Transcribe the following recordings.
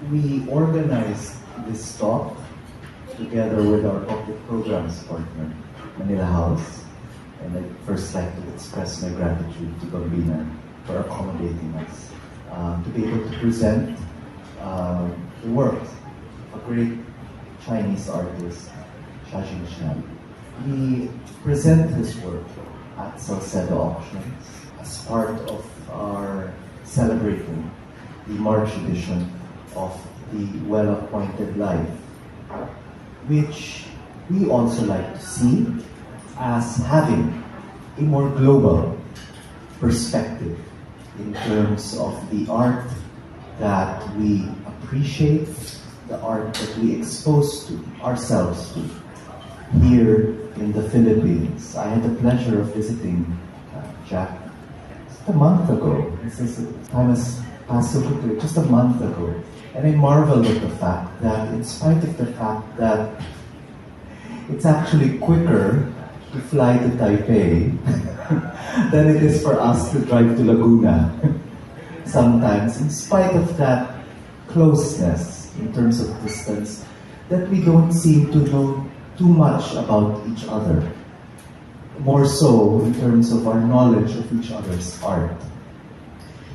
We organized this talk together with our public programs partner, Manila House, and I'd first like to express my gratitude to Bambina for accommodating us to be able to present the work of a great Chinese artist,夏荆山. He presents his work at Salcedo Auctions as part of our celebrating the March edition of the Well-Appointed Life, which we also like to see as having a more global perspective in terms of the art that we appreciate, the art that we expose to ourselves to here in the Philippines. I had the pleasure of visiting Jack just a month ago. Time has passed so quickly, just a month ago. And I marveled at the fact that, in spite of the fact that it's actually quicker to fly to Taipei than it is for us to drive to Laguna sometimes, in spite of that closeness in terms of distance, that we don't seem to know too much about each other, more so in terms of our knowledge of each other's art.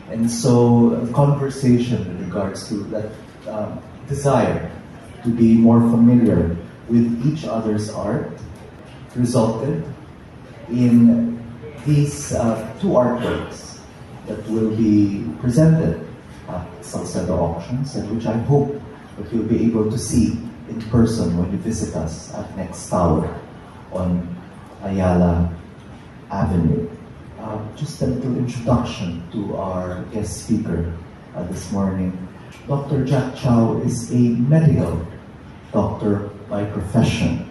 And so a conversation in regards to that desire to be more familiar with each other's art resulted in these two artworks that will be presented at Salcedo Auctions, and which I hope that you'll be able to see in person when you visit us at Next Tower on Ayala Avenue. Just a little introduction to our guest speaker this morning. Dr. Jack Chao is a medical doctor by profession.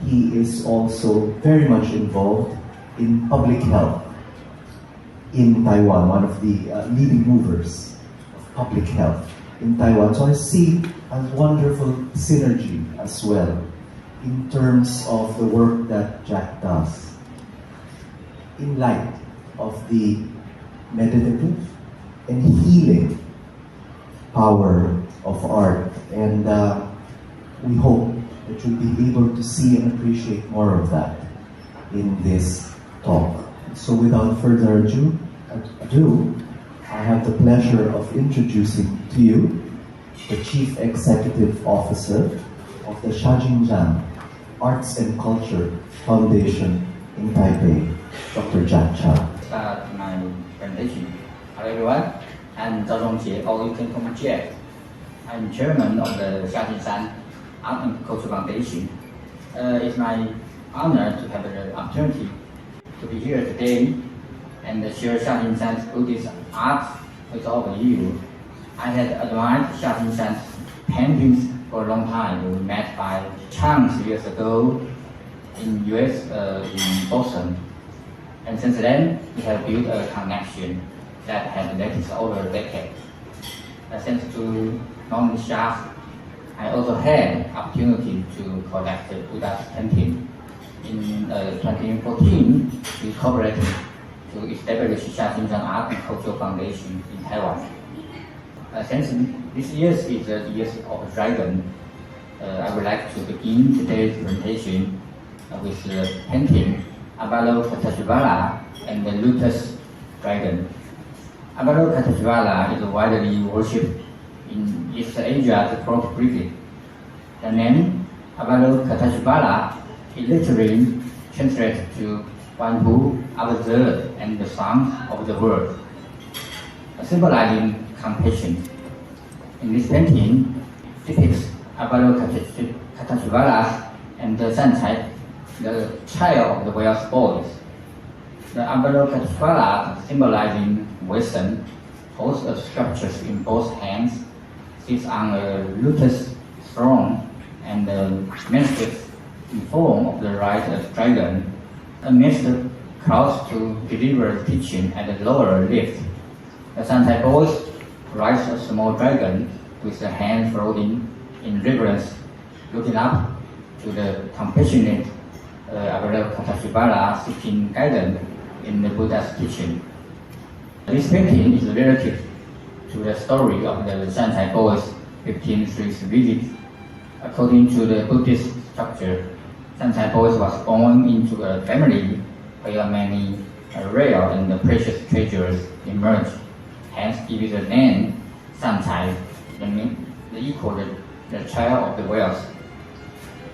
He is also very much involved in public health in Taiwan, one of the leading movers of public health in Taiwan. So I see a wonderful synergy as well in terms of the work that Jack does in light of the meditative and healing power of art. And we hope that you'll be able to see and appreciate more of that in this talk. So without further ado, I have the pleasure of introducing to you the Chief Executive Officer of the夏荆山Arts and Culture Foundation in Taipei, Dr. Jack Chao. Start my presentation. Hello everyone, I'm Dr.Chao Chung-Chieh. I'm chairman of the夏荆山Art and Culture Foundation. It's my honor to have the opportunity to be here today and share夏荆山Buddhist art with all of you. I had admired夏荆山paintings for a long time. We met by chance years ago in US, in Boston. And since then, we have built a connection that has lasted over a decade. Thanks to Norman Shaft, I also had opportunity to collect Buddha's painting. In 2014, we cooperated to establish夏荆山Art and Culture Foundation in Taiwan. Since this year is the year of dragon, I would like to begin today's presentation with the painting Avalokiteshvara and the Lotus Dragon. Avalokiteshvara is widely worshipped in East Asia as a frog spirit. The name Avalokiteshvara is literally translated to one who observes and the sons of the world, symbolizing compassion. In this painting depicts Avalokiteshvara and the Sancai, the child of the wise boys. The Avalokiteshvara, symbolizing wisdom, holds a sculpture in both hands, sits on a lotus throne, and manifests in form of the right dragon, amidst the crowds to deliver teaching at the lower lift. The Sancai boys rides a small dragon with the hand floating in reverence, looking up to the compassionate Avalokiteshvara seeking guidance in the Buddha's teaching. This painting is related to the story of the Sancai boys 15 streets visit. According to the Buddhist structure, Sanchai Boys was born into a family where many rare and precious treasures emerged. Hence, it is the name Sanchai, the equal, the child of the wealth.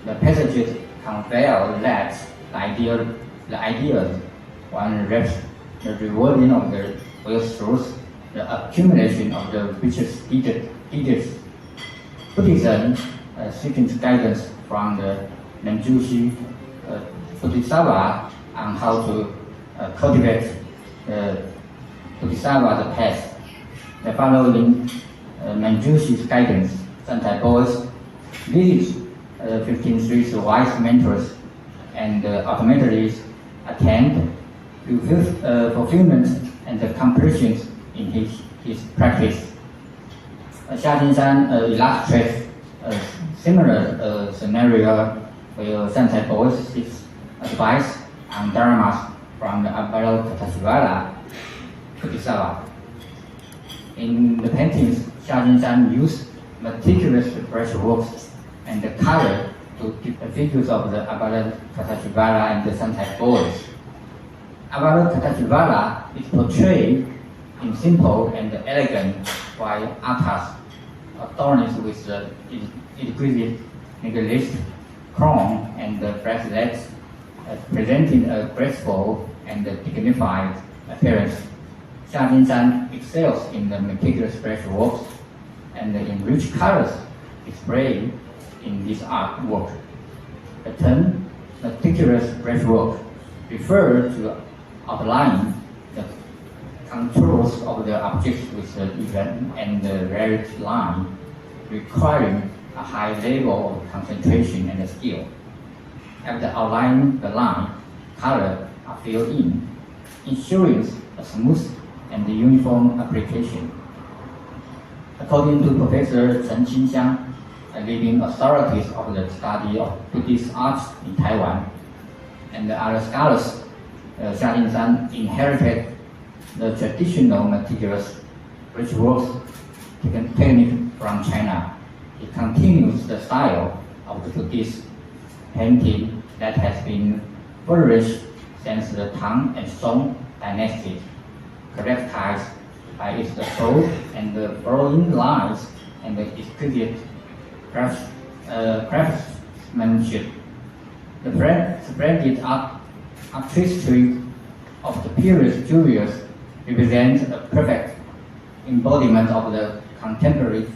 The passages convey that the ideal one reps the rewarding of the wealth source, the accumulation of the richest deeds. Buddhism seeking guidance from the Menjushi Bodhisattva on how to cultivate the Bodhisattva the path. The following Menjushi's guidance, Sanchai Boys visit 15 streets wise mentors and ultimately attain fulfillment and completion in his practice.夏荆山illustrates a similar scenario where Sanchai Boys seeks advice on dharmas from the Avalokiteshvara Bodhisattva. In the paintings,夏荆山used meticulous brushworks and the color to give the figures of the Avalokiteshvara and the Sanchai Boys. Avalokiteshvara is portrayed in simple and elegant, while Atas adorned with the exquisite necklace, crown, and the bracelets, presenting a graceful and dignified appearance.夏荆山excels in the meticulous brushworks and in rich colors displayed in this artwork. The term meticulous brushwork refers to outlining the contours of the objects with the even and the varied line, requiring a high level of concentration and skill. After outlining the line, color are filled in, ensuring a smooth and uniform application. According to Professor Chen Qingxiang, a leading authority of the study of Buddhist arts in Taiwan, and the other scholars,夏荆山inherited the traditional meticulous brushworks technique from China. He continues the style of the Buddhist painting that has been flourished since the Tang and Song dynasties, characterized by its bold and the flowing lines and the exquisite craftsmanship. The splendid artistry of the period jewelers represents a perfect embodiment of the contemporary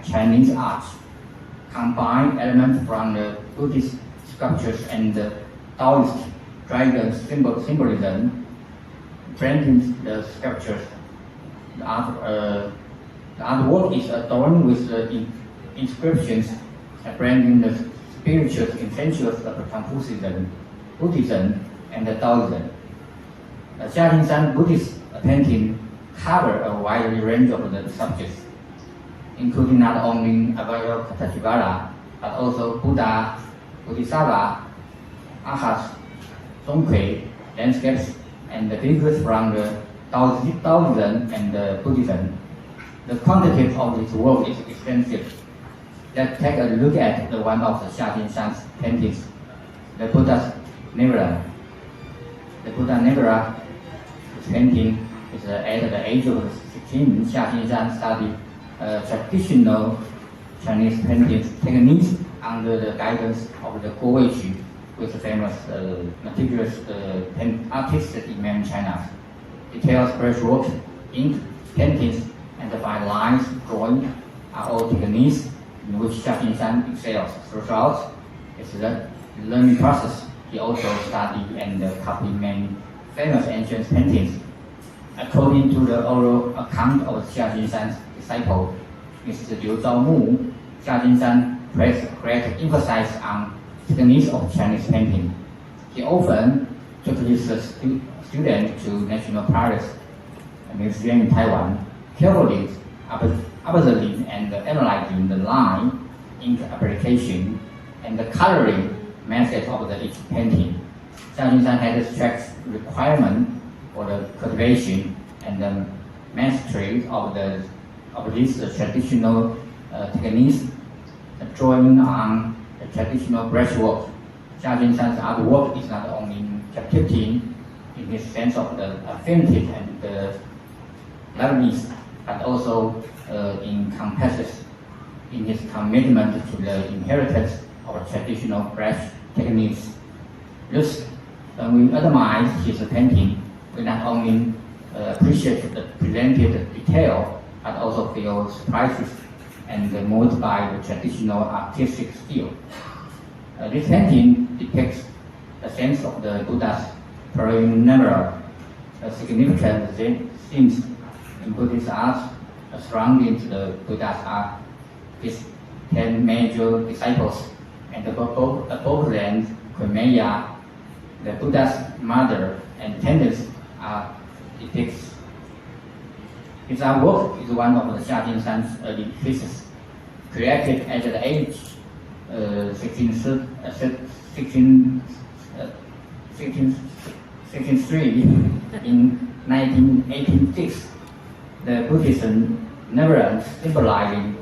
Chinese art, combine elements from the Buddhist sculptures and the Taoist dragon symbolism, blending the sculptures. The artwork is adorned with the inscriptions blending the spiritual essentials of Confucianism, Buddhism, and Taoism.夏荆山Buddhist painting cover a wide range of the subjects, including not only Avalokiteshvara, but also Buddha, Bodhisattva, Arhats, Zongkui, landscapes, and the figures from the Taoism and the Buddhism. The quantity of this work is extensive. Let's take a look at the one of the夏荆山paintings, the Buddha's Nivara. The Buddha Nivara painting is at the age of 16.夏荆山studied traditional Chinese painting techniques under the guidance of the Guo Weiqu, with famous meticulous artists in China. Details brushwork, ink, paintings, and the fine lines drawing are all techniques in which夏荆山excels. Throughout his learning process, he also studied and copied many famous ancient paintings. According to the oral account of夏荆山's disciple, Mr. Liu Zhaomu,夏荆山placed great emphasis on techniques of Chinese painting. He often took his students to National Paris Museum in Taiwan, carefully observing and analyzing the line, ink application, and the coloring method of each painting.夏荆山had strict requirement for the cultivation and the mastery of this traditional techniques, drawing on the traditional brushwork.夏荆山's artwork is not only captivating in his sense of the affinity and the liveliness, but also encompasses in his commitment to the inheritance of traditional brush techniques. Thus, when we admire his painting, we not only appreciate the presented detail, but also feel surprises and moved by the traditional artistic skill. This painting depicts the sense of the Buddha's perennial significant themes in Buddhist art surrounding the Buddha's art, his 10 major disciples, and above them, Queen Maya, the Buddha's mother, and attendants are depicted. His artwork is one of the夏荆山's early pieces, created at the age 1603 in 1986. The Buddhism never symbolizing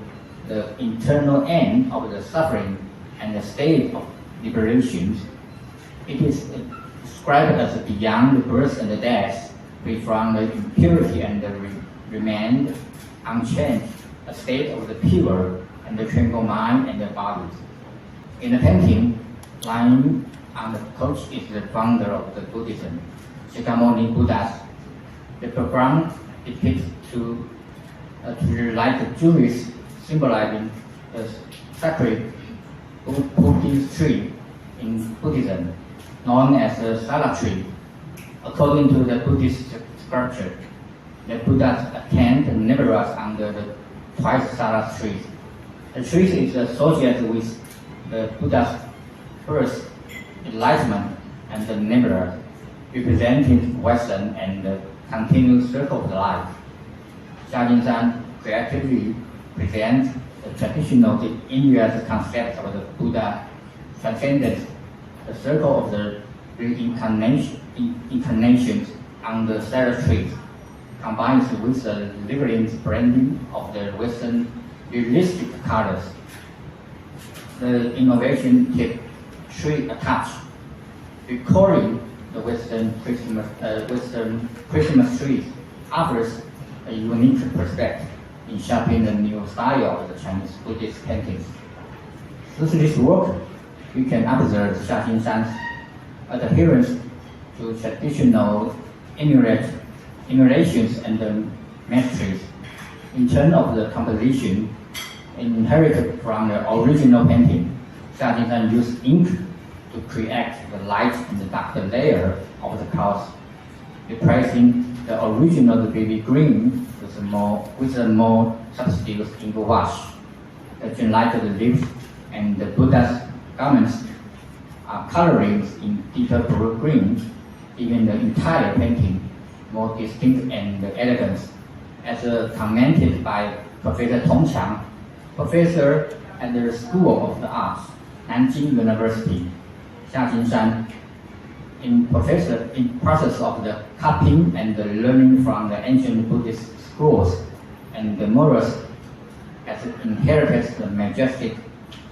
the internal end of the suffering and the state of liberation. It is described as beyond the birth and the death, free from the impurity and remained unchanged, a state of the pure and the tranquil mind and the body. In the painting, lying on the couch is the founder of the Buddhism, Shakyamuni Buddha. The background depicts to like the Jewish, symbolizing the sacred Bodhi tree in Buddhism, known as the Sala tree. According to the Buddhist scripture, the Buddha attained Nibbana under the twice Sala tree. The tree is associated with the Buddha's first enlightenment and the Nibbana, representing Western and the continuous circle of life.夏荆山creatively presents the traditional Indian concept of the Buddha transcendence, the circle of the reincarnations on the Sala tree, combines with the liberating branding of the Western realistic colors. The innovation kept tree attached, recalling the Western Christmas trees, offers a unique perspective in shaping the new style of the Chinese Buddhist paintings. Through this work, we can observe夏荆山's adherence to traditional emulations and masteries. In terms of the composition, inherited from the original painting,夏荆山used ink to create the light and the dark layer of the clouds, replacing the original baby green with a more substitute ink wash. The genlighted leaves and the Buddha's garments are coloring in deeper blue green, giving the entire painting more distinct and elegant. As commented by Professor Tong Qiang, professor at the School of the Arts, Nanjing University,夏荆山, in process of the copying and the learning from the ancient Buddhist schools and the morals, has inherited the majestic,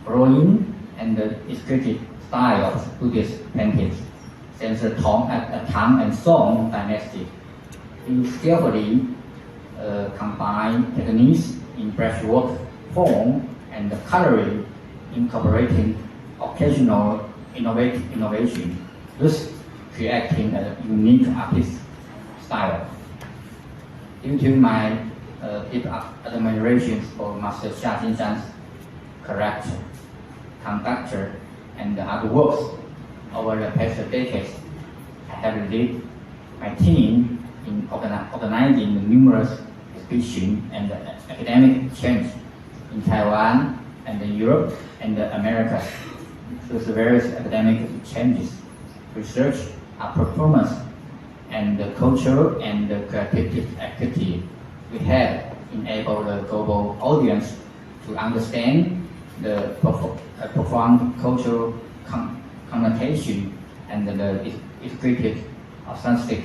flowing, and the exquisite style of Buddhist paintings since the Tang and Song dynasty. He skillfully combine techniques in brushwork, form, and coloring, incorporating occasional innovation, thus creating a unique artist style. Due to my deep admiration for Master夏荆山's character, conductor, and artworks over the past decades, I have led my team in organizing numerous exhibitions and academic change in Taiwan and Europe and America. Through various academic changes, research, performance, and cultural and creative activity, we have enabled the global audience to understand the profound cultural connotation and the exquisite authentic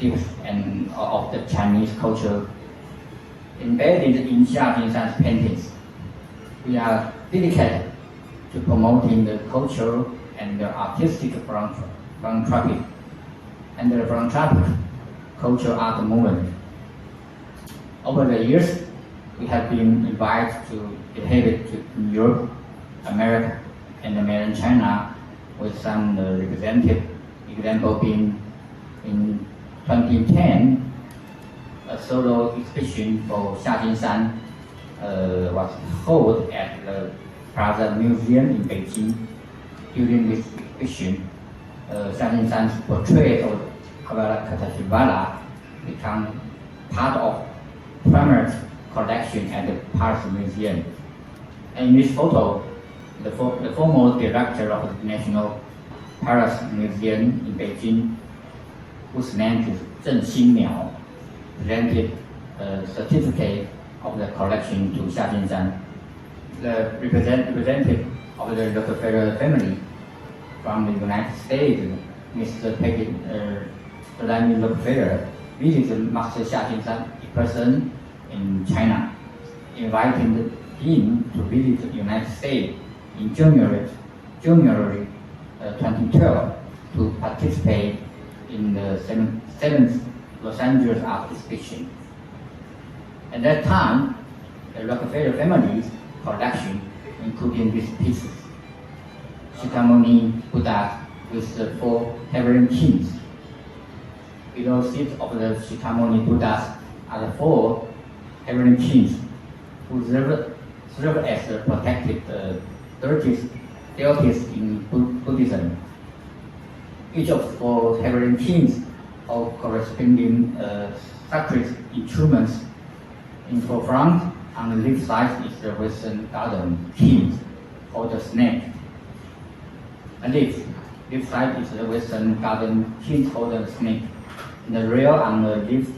depth and of the Chinese culture embedded in夏荆山paintings. we are dedicated to promoting the cultural and the artistic philanthropic and the philanthropic cultural art movement. Over the years, we have been invited to exhibit to Europe, America, and mainland China, with some representative example being in 2010, a solo exhibition for夏荆山was held at the Plaza Museum in Beijing. During this exhibition,夏荆山's portrait of Avalokiteshvara became part of primary collection at the Paris Museum. And in this photo, the former director of the National Paris Museum in Beijing, whose name is Zheng Xinmiao, presented a certificate of the collection to夏荆山. The representative of the Rockefeller family from the United States, Mr. Peggy Rockefeller, visited Master夏荆山in person in China, inviting him to visit the United States in January 2012 to participate in the 7th Los Angeles Art Exhibition. At that time, the Rockefeller family's collection, including these pieces, Shakyamuni Buddha with the 4 Heavenly Kings. Below seats of the Shakyamuni Buddhas are the 4 Heavenly Kings, who serve as the protected deities in Buddhism. Each of the 4 Heavenly Kings hold corresponding sacred instruments. In forefront, on the left side is the Western Garden King, called the snake. Left side is the Western Garden King, called the snake. In the rear, on the left,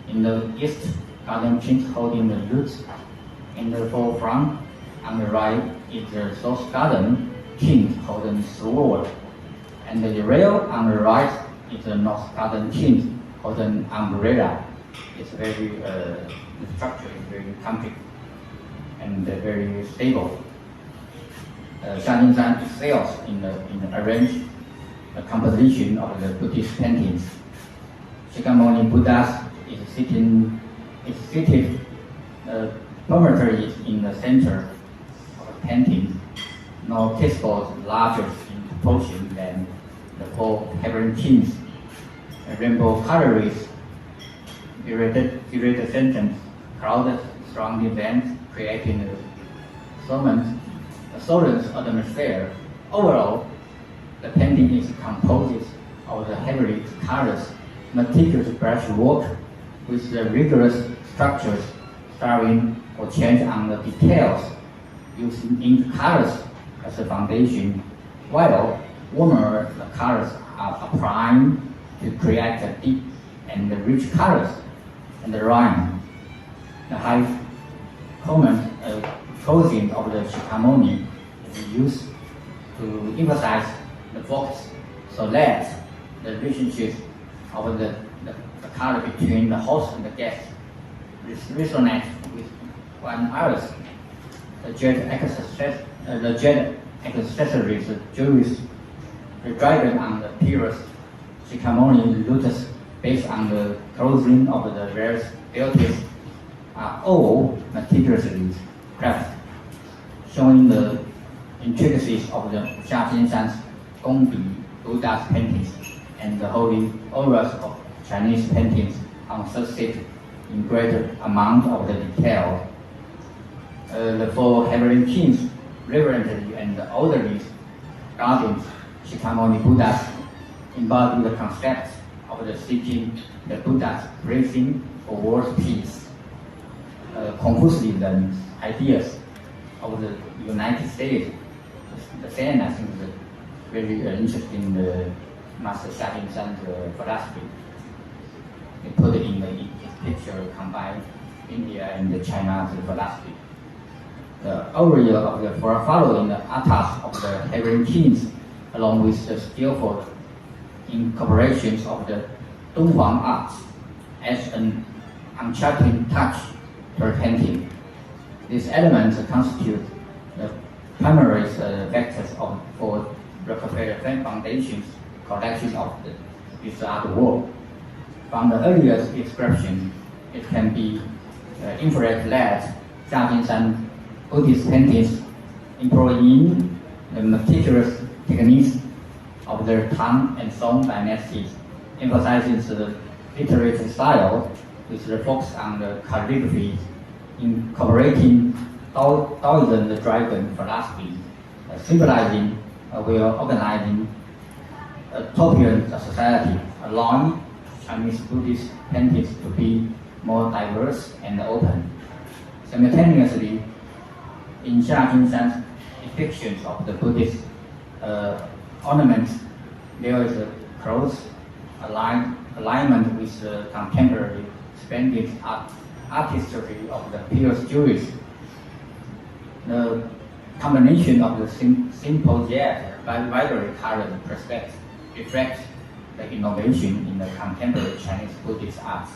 in the East Garden King holding the roots. In the forefront, on the right, is the South Garden King holding the sword. And the rear, on the right, is the North Garden King holding umbrella. It's very the structure is very complex and very stable.夏荆山excels in the arrange the composition of the Buddhist paintings. Shakyamuni Buddha is seated permanently in the center of the painting, noticeable larger in proportion than the 4 Heavenly Kings. Rainbow colors iridescent crowded surrounding events, creating a solemn atmosphere. Overall, the painting is composed of the heavily colors, meticulous brushwork with the rigorous structures, starring or change on the details, using ink colors as a foundation, while warmer the colors are applied to create a deep and rich colors and the rhyme. The high closing of the Shakyamuni is used to emphasize the focus, so that the relationship of the color between the host and the guest resonates with one another. The jet accessories, jewels, the dragon on the pillars, Shakyamuni lotus based on the clothing of the various deities are all meticulously crafted, showing the intricacies of the夏荆山's Gongbi Buddha's paintings and the holy auras of Chinese paintings on succeed in greater amount of the detail. The 4 Heavenly Kings reverently and orderly guarding Shakyamuni Buddhas embody the concept of the seeking the Buddha's blessing for world peace. Confucian ideas of the United States, the same I think is very interesting Master夏荆山philosophy. They put it in the picture, combine India and China's philosophy. The overview of the following the atas of the Heavenly Kings, along with the skillful incorporations of the Dunhuang arts as an enchanting touch per painting. These elements constitute the primary vectors for Rockefeller Foundation's collection of this artwork. From the earliest description, it can be inferred that夏荆山Buddhist paintings employing the meticulous techniques of the Tang and Song dynasties emphasizes the literary style with the focus on the calligraphy, incorporating Taoism, the dragon philosophy, symbolizing a well-organized utopian society, allowing Chinese Buddhist paintings to be more diverse and open. Simultaneously, in夏荆山depictions of the Buddhist ornaments, there is a close alignment with the contemporary splendid artistry of the Pierce Jewish. The combination of the simple yet vibrant color perspective reflects the innovation in the contemporary Chinese Buddhist art.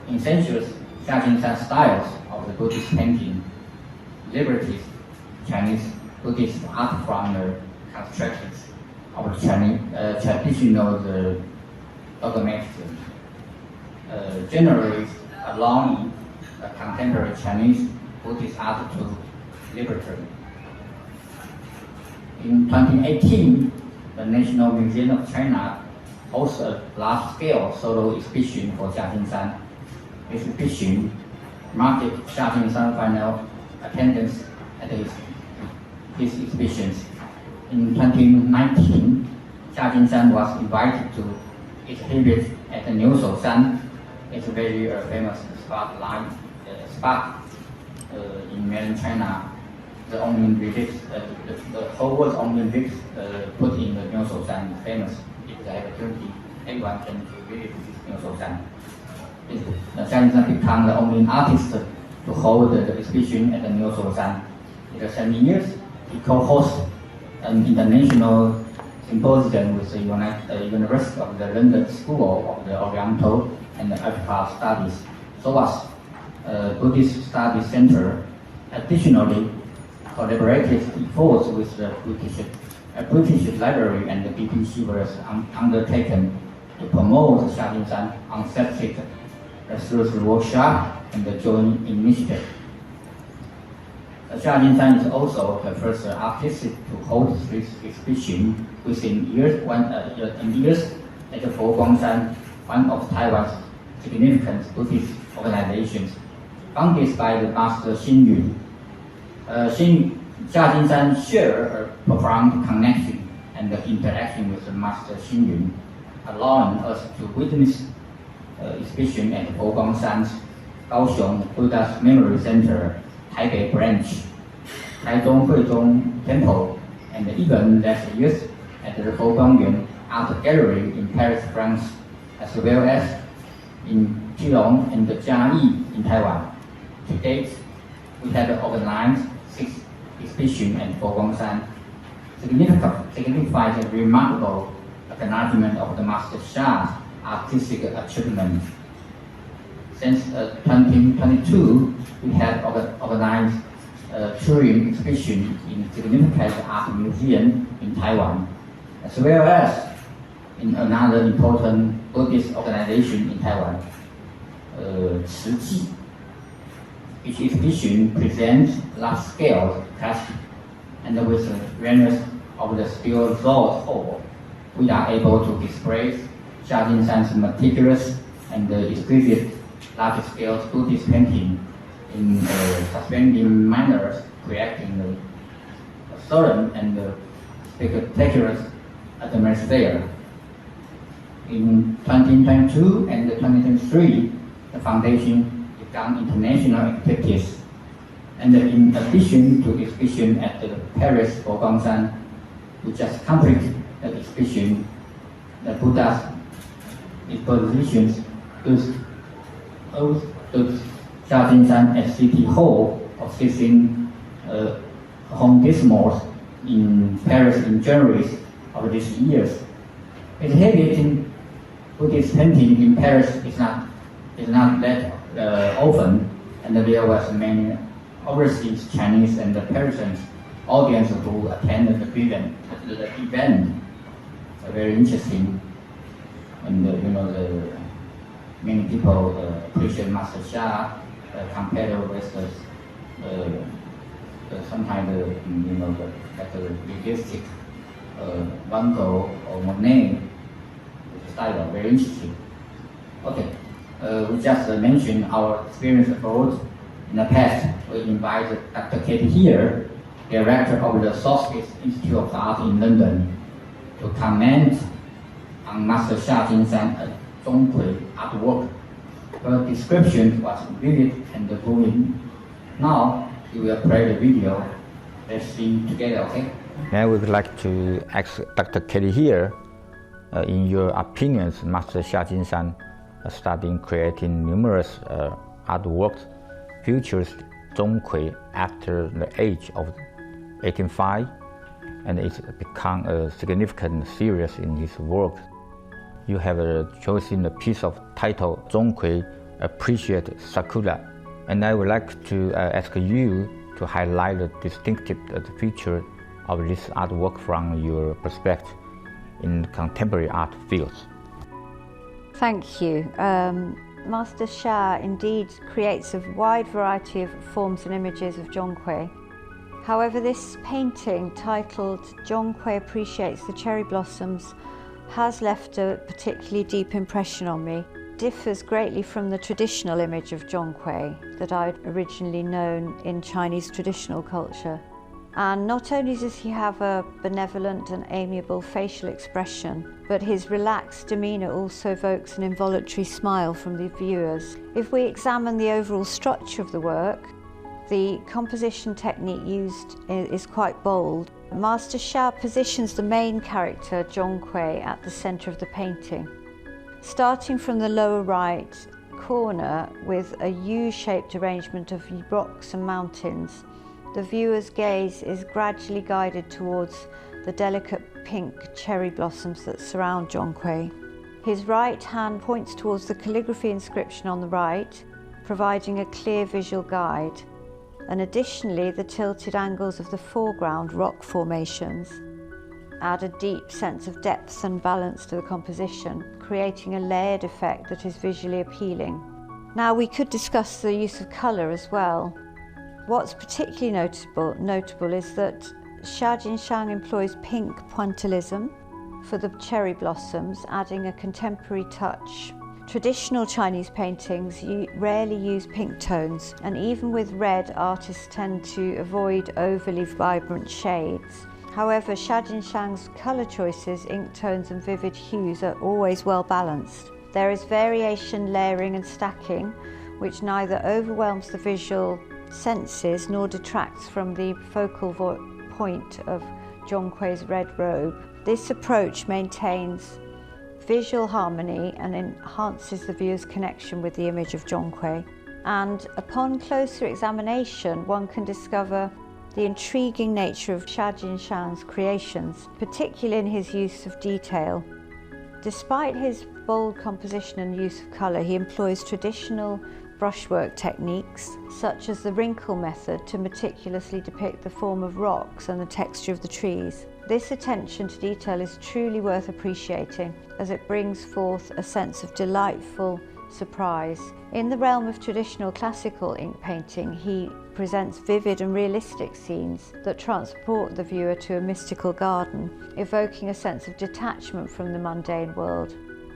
In centuries,夏荆山styles of the Buddhist painting liberates Chinese Buddhist art from the constructions of the Chinese traditional dogmatism, generally allowing the contemporary Chinese Buddhist art to liberate. In 2018, the National Museum of China hosts a large-scale solo exhibition for夏荆山. This exhibition marked夏荆山final attendance at his exhibitions. In 2019,夏荆山was invited to exhibit at the New Shousan. It's a very famous spot in mainland China. The whole world's only bricks put in the New Shousan is famous. If they have a opportunity, everyone can visit New Shousan.夏荆山became the only artist to hold the exhibition at the New Shousan. In the same years, he co-hosted an international symposium with the University of the London School of the Oriental and African Studies, SOAS, Buddhist Studies Center. Additionally, collaborative efforts with the British Library and the BBC were undertaken to promote夏荆山ancestry through the workshop and the joint initiative.夏荆山is also the first artist to hold this exhibition within years at the Foguangshan, one of Taiwan's significant Buddhist organizations, founded by the Master Xing Yun.夏荆山shared a profound connection and interaction with the Master Xing Yun, allowing us to witness exhibition at Foguangshan's Kaohsiung Buddha's Memory Center, Taipei Branch, Taichung Huizhong Temple, and even last year at the Foguangyuan Art Gallery in Paris, France, as well as in Keelung and Jiayi in Taiwan. To date, we have organized 6 exhibitions at Foguangshan, signifying a remarkable acknowledgement of the Master Sha's artistic achievement. Since 2022, we have organized a touring exhibition in significant art museum in Taiwan, as well as in another important Buddhist organization in Taiwan, Chiji. Each exhibition presents large-scale plastic, and with the awareness of the still result whole, we are able to display夏荆山's meticulous and exquisite large-scale Buddhist painting in suspending manners, creating a solemn and spectacular atmosphere. In 2022 and 2023, the foundation began international activities, and in addition to exhibition at the Paris Foguangshan, we just completed the exhibition, the Buddha's expositions with夏荆山at City Hall of 16 arrondissements in Paris in January of this year. Exhibiting Buddhist painting in Paris is not that often, and there was many overseas Chinese and the Persian audience who attended the event are very interesting. And the many people appreciate Master Sha compared with sometimes the realistic Van Gogh or Monet style, very interesting. Okay, we just mentioned our experience abroad. In the past, we invited Dr. Katie here, director of the Solstice Institute of Art in London, to comment on Master夏荆山Chung-Chieh artwork. Her description was vivid and moving. Now, we will play the video. Let's see together, okay? Now we would like to ask Dr. Katie here, in your opinions, Master夏荆山, studying creating numerous artworks, features Chung-Chieh after the age of 1805, and it's become a significant series in his work. You have chosen a piece of title Chung-Chieh Appreciate Sakura, and I would like to ask you to highlight the distinctive feature of this artwork from your perspective in contemporary art fields. Thank you. Master Sha indeed creates a wide variety of forms and images of Chung-Chieh. However, this painting titled Chung-Chieh Appreciates the Cherry Blossoms has left a particularly deep impression on me. It differs greatly from the traditional image of Chung-Chieh that I'd originally known in Chinese traditional culture. And not only does he have a benevolent and amiable facial expression, but his relaxed demeanour also evokes an involuntary smile from the viewers. If we examine the overall structure of the work, the composition technique used is quite bold. Master Sha positions the main character, Chung-Chieh, at the centre of the painting. Starting from the lower right corner with a U-shaped arrangement of rocks and mountains, the viewer's gaze is gradually guided towards the delicate pink cherry blossoms that surround Chung-Chieh. His right hand points towards the calligraphy inscription on the right, providing a clear visual guide. And additionally, the tilted angles of the foreground rock formations add a deep sense of depth and balance to the composition, creating a layered effect that is visually appealing. Now we could discuss the use of colour as well. What's particularly notable is that夏荆山employs pink pointillism for the cherry blossoms, adding a contemporary touch. Traditional Chinese paintings rarely use pink tones, and even with red, artists tend to avoid overly vibrant shades. However,夏荆山's colour choices, ink tones and vivid hues are always well balanced. There is variation, layering and stacking, which neither overwhelms the visual senses nor detracts from the focal point of Chung-Chieh's red robe. This approach maintains visual harmony and enhances the viewer's connection with the image of Chung-Chieh. And upon closer examination, one can discover the intriguing nature of夏荆山's creations, particularly in his use of detail. Despite his bold composition and use of colour, he employs traditional brushwork techniques, such as the wrinkle method, to meticulously depict the form of rocks and the texture of the trees. This attention to detail is truly worth appreciating, as it brings forth a sense of delightful surprise. In the realm of traditional classical ink painting, he presents vivid and realistic scenes that transport the viewer to a mystical garden, evoking a sense of detachment from the mundane world.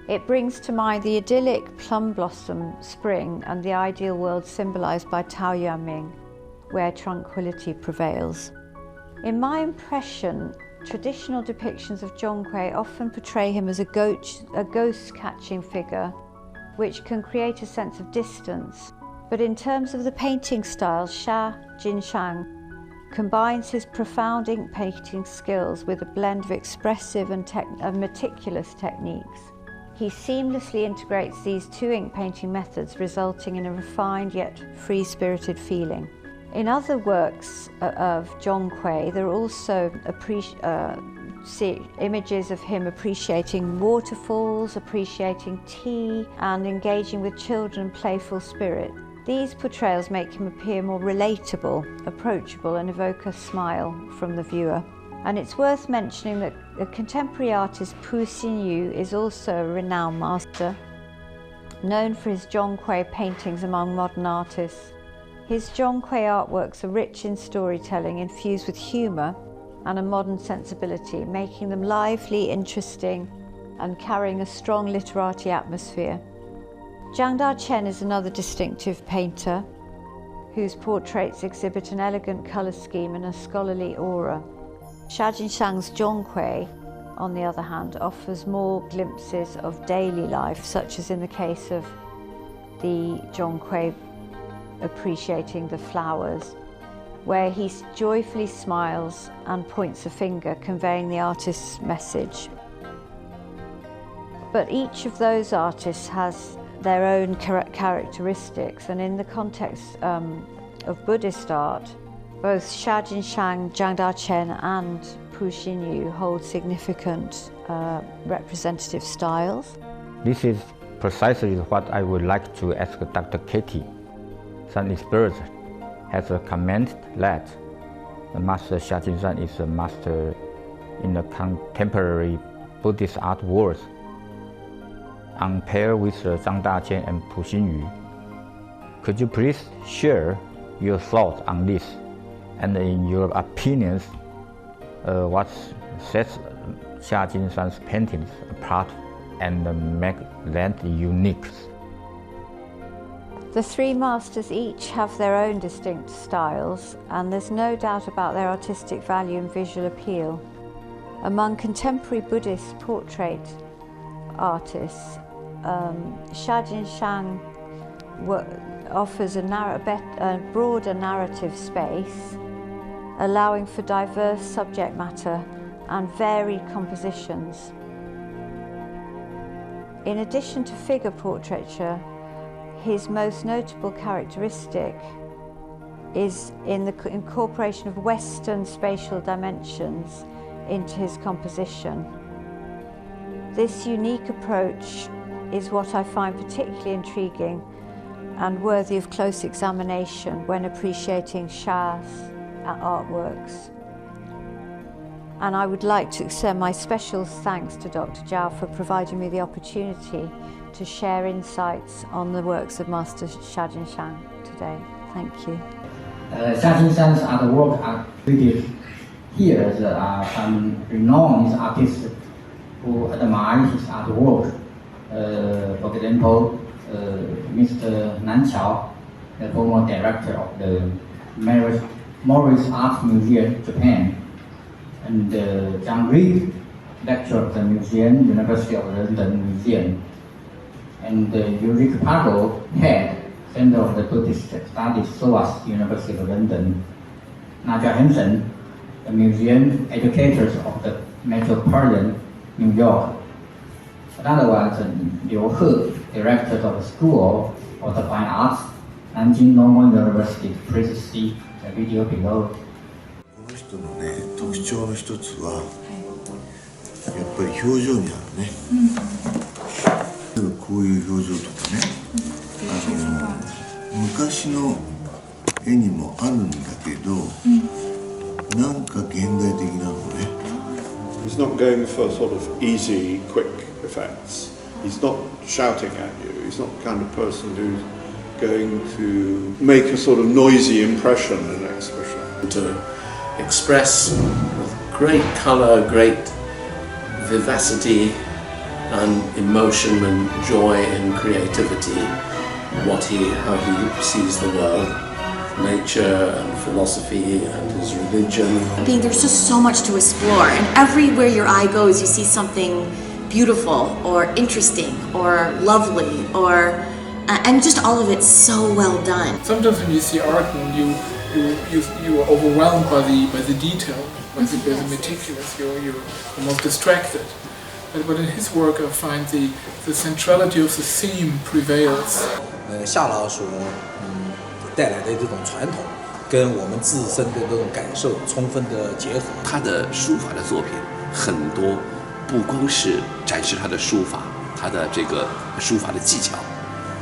It brings to mind the idyllic plum blossom spring and the ideal world symbolised by Taoyuanming, where tranquility prevails. In my impression, traditional depictions of Chung-Chieh often portray him as a ghost-catching figure, which can create a sense of distance. But in terms of the painting style,夏荆山combines his profound ink painting skills with a blend of expressive and meticulous techniques. He seamlessly integrates these two ink painting methods, resulting in a refined yet free-spirited feeling. In other works of Chung-Chieh, there are also images of him appreciating waterfalls, appreciating tea, and engaging with children and playful spirit. These portrayals make him appear more relatable, approachable, and evoke a smile from the viewer. And it's worth mentioning that the contemporary artist Pu Xinyu is also a renowned master, known for his Zhonghui paintings among modern artists. His Zhonghui artworks are rich in storytelling, infused with humour and a modern sensibility, making them lively, interesting, and carrying a strong literati atmosphere. Zhang Daqian is another distinctive painter whose portraits exhibit an elegant colour scheme and a scholarly aura. Xia Jinshang's Zhonghui, on the other hand, offers more glimpses of daily life, such as in the case of the Zhonghui appreciating the flowers, where he joyfully smiles and points a finger, conveying the artist's message. But each of those artists has their own characteristics, and in the context of Buddhist art, both Xia Jinshang, Zhang Daqian and Pu Xinyu hold significant representative styles. This is precisely what I would like to ask Dr. Katie. Some experts has commented that the Master Xia Jinshan is a master in the contemporary Buddhist art world, on par with Zhang Daqian and Pu Xinyu. Could you please share your thoughts on this, and in your opinions, what sets Xia Jinshan's paintings apart and make that unique? The three masters each have their own distinct styles, and there's no doubt about their artistic value and visual appeal. Among contemporary Buddhist portrait artists, Xia Jinshang offers a broader narrative space, allowing for diverse subject matter and varied compositions. In addition to figure portraiture, his most notable characteristic is in the incorporation of Western spatial dimensions into his composition. This unique approach is what I find particularly intriguing and worthy of close examination when appreciating Xia's artworks. And I would like to extend my special thanks to Dr. Chao for providing me the opportunity to share insights on the works of Master Xia Jinshang today. Thank you. Xia Jinshan's artwork are treated here. There are some renowned artists who admire his artwork. For example, Mr. Nan Chao, the former director of the Morris Art Museum, Japan, and Zhang Reed, lecturer of the museum, University of London Museum, and Ulrich Pagel, head, Center of the Buddhist Studies, SOAS, University of London, Nadia Hansen, the museum educators of the Metropolitan New York. Another one is Liu He, director of the School of the Fine Arts, Nanjing Normal University. Please see the video below. この人のね、特徴の一つは、やっぱり表情にあるね。こういう表情とかね、昔の絵にもあるんだけど、なんか現代的なのね。He's not going for sort of easy, quick effects. He's not shouting at you. He's not the kind of person who's going to make a sort of noisy impression in an exhibition. To express with great colour, great vivacity and emotion and joy and creativity how he sees the world, nature and philosophy and his religion. I think there's just so much to explore, and everywhere your eye goes you see something beautiful or interesting or lovely and just all of it's so well done. Sometimes when you see art and you are overwhelmed by the detail, by the meticulous, you're almost distracted. But in his work I find the centrality of the theme prevails. 夏老所带来的这种传统，跟我们自身的这种感受充分的结合。他的书法的作品很多，不光是展示他的书法，他的这个书法的技巧，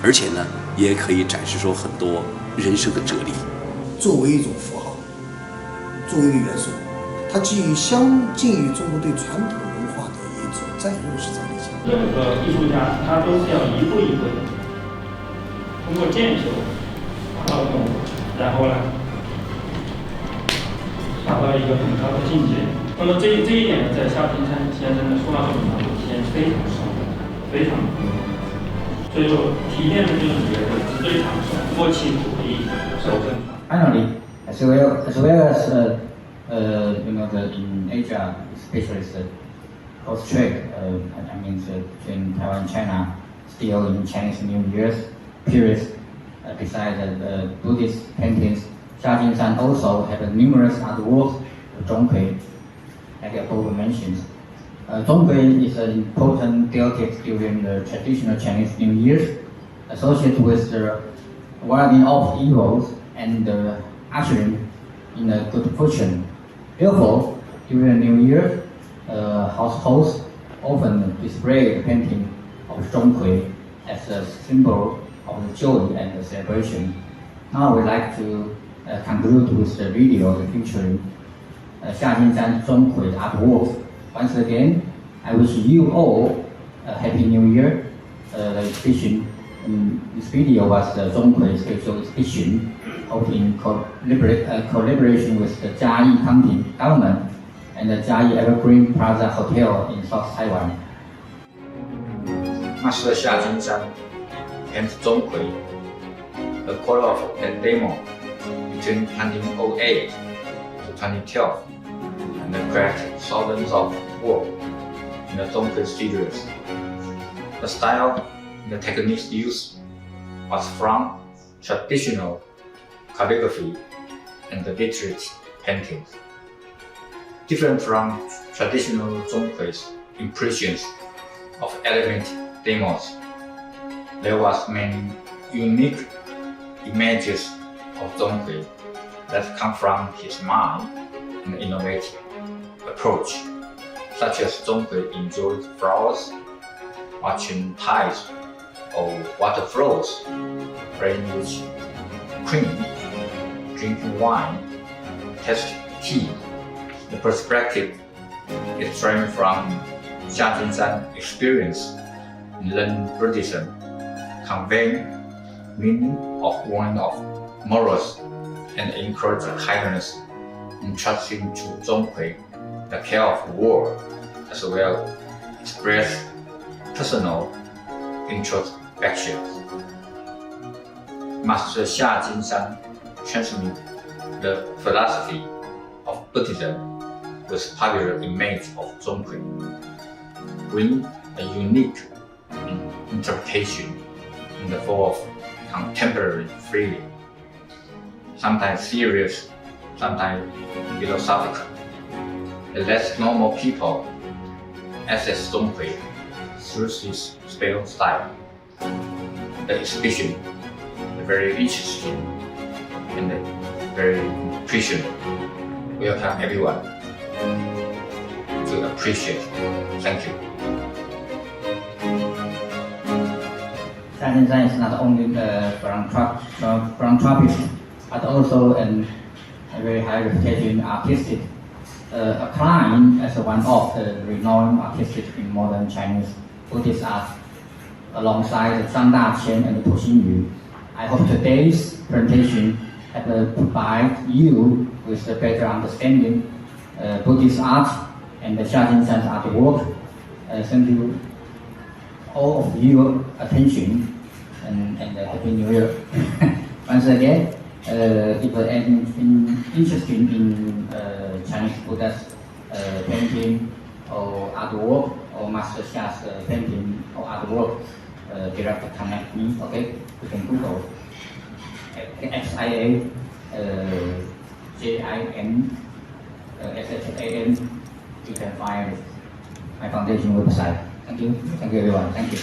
而且呢，也可以展示出很多人生的哲理。作为一种符号，作为一个元素，它相近于中国对传统文化的一种再认识在里面。任何艺术家他都是要一步一步的通过建设达到动物，然后呢达到一个很高的境界。那么这一点呢，在夏金山先生的书画作品当中体现非常深，非常多。所以说，提炼的就是觉得直对长寿、默契鼓励、守正。Finally, as well as in Asia, especially cross trade, between Taiwan and China, still in Chinese New Year's period. Besides the Buddhist paintings, Xiajinshan also have numerous artworks of Zhonghui, like above mentioned. Zhonghui is an important deity during the traditional Chinese New Year, associated with the warding off evils and the ushering in the good fortune. Therefore, during the New Year, households often display the painting of Zhonghui as a symbol of the joy and the celebration. Now we'd like to conclude with the video featuring Xiajinshan Zhonghui artworks. Once again, I wish you all a Happy New Year. The exhibition in this video was the Zhonghui Spiritual Exhibition, held in collaboration with the Jiayi County government and the Jiayi Evergreen Plaza Hotel in South Taiwan. Master Xiajinshan painted Zhonghui, the quarter of the demo between 1908 to 2012, and created thousands of work in the Zhonghui studios. The style and the techniques used was from traditional calligraphy and the literate paintings. Different from traditional Zhonghui's impressions of element demos, there was many unique images of Zhonghui that come from his mind and innovative approach, such as Zhonghui enjoyed flowers, watching tides or water flows, playing with cream, drinking wine, tasting tea. The perspective is framed from Xiajinshan's experience in learning Buddhism, conveying meaning of warning of morals and encourage kindness, entrusting to Zhonghui the care of the world, as well express personal introspections. Master Xiajinshan transmitted the philosophy of Buddhism with popular image of Zhonghui, bring a unique interpretation in the form of contemporary feeling, sometimes serious, sometimes philosophical. It lets normal people access Zhonghui through this spell style. The exhibition is very interesting and very appreciative. Welcome everyone to appreciate. Thank you. Xiajinshan is not only a philanthropist, but also a very high reputation artistic, acclaimed as one of the renowned artists in modern Chinese Buddhist art, alongside Zhang Daqian and Tu Xinyu. I hope today's presentation has provided you with a better understanding Buddhist art and the Xiajinshan's artwork. Thank you all of your attention and Happy New Year. Once again, if you are interested in Chinese Buddhist painting or artwork or Master Xia's painting or artwork, directly connect me. Okay, you can Google XIA JIN SHAN. You can find my foundation website. Thank you everyone. Thank you.